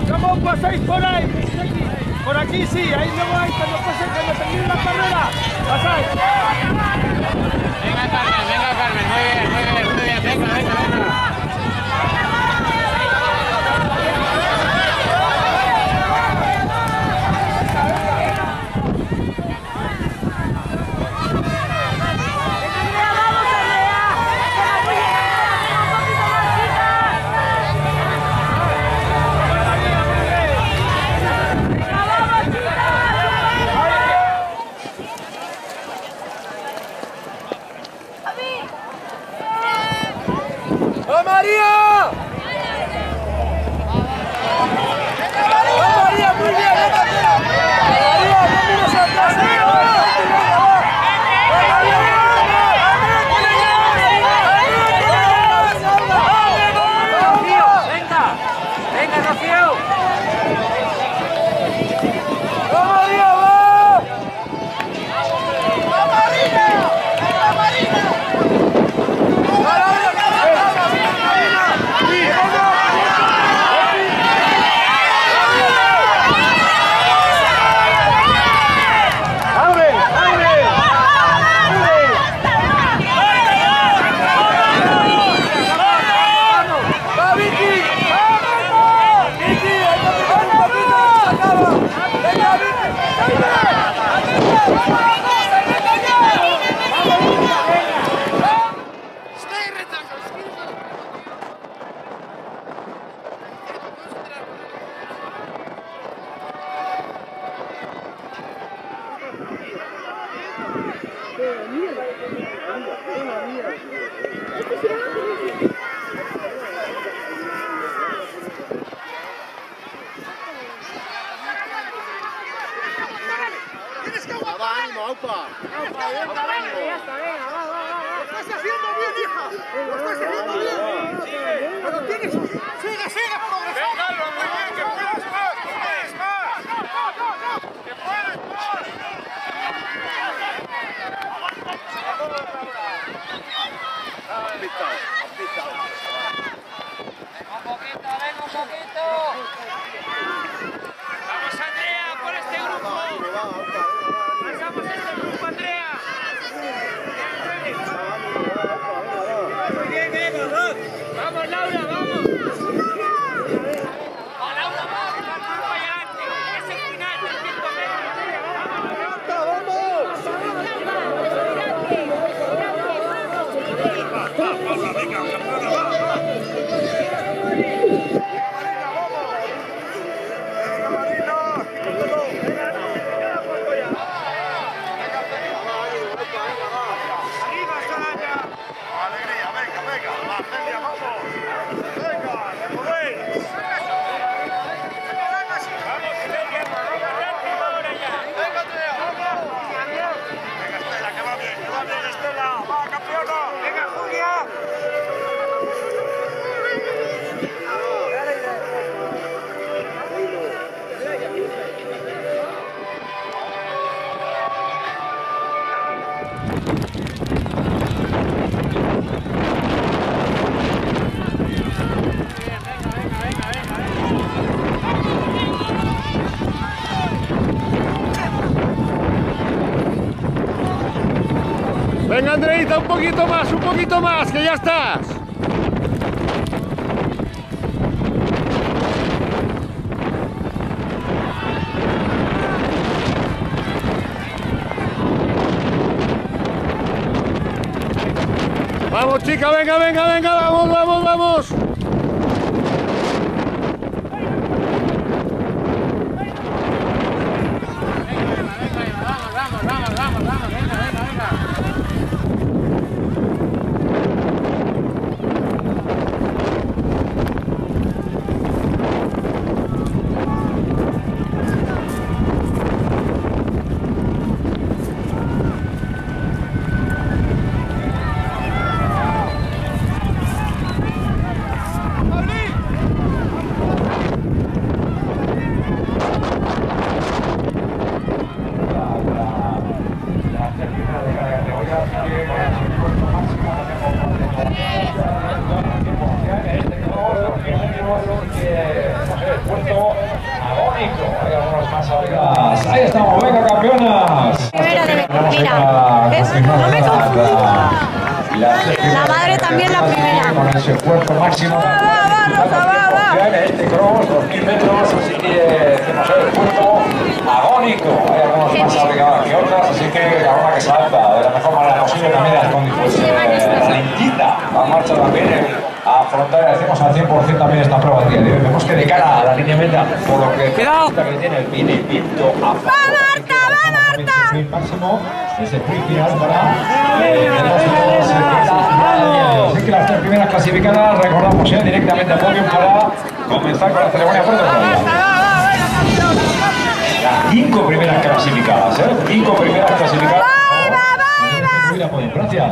¿Cómo pasáis por ahí? Por aquí sí, ahí no hay, cuando termine la carrera, pasáis. Venga Carmen, muy bien, venga. Venga, Andreita, un poquito más, que ya estás. Erika, venga, venga, venga, vamos, vamos, vamos. Ahí estamos, venga campeonas. Primera de mira, ¿ves? No me confunda. La madre también la primera. Con ese esfuerzo máximo. Este cross, 2000 metros, así que hacemos el esfuerzo agónico. Hay algunos más abrigados que otras, así que la una que salta de la mejor manera posible también las condiciones. Lentita, la marcha también a afrontar, decimos al 100% también esta prueba del día de hoy. Vemos que de cara a la línea meta, por lo que tiene el pinito a favor. El máximo es el sprint final para así que las tres primeras clasificadas, recordamos directamente al podio para comenzar con la ceremonia protocolaria. Las 5 primeras clasificadas, 5 primeras clasificadas. Gracias.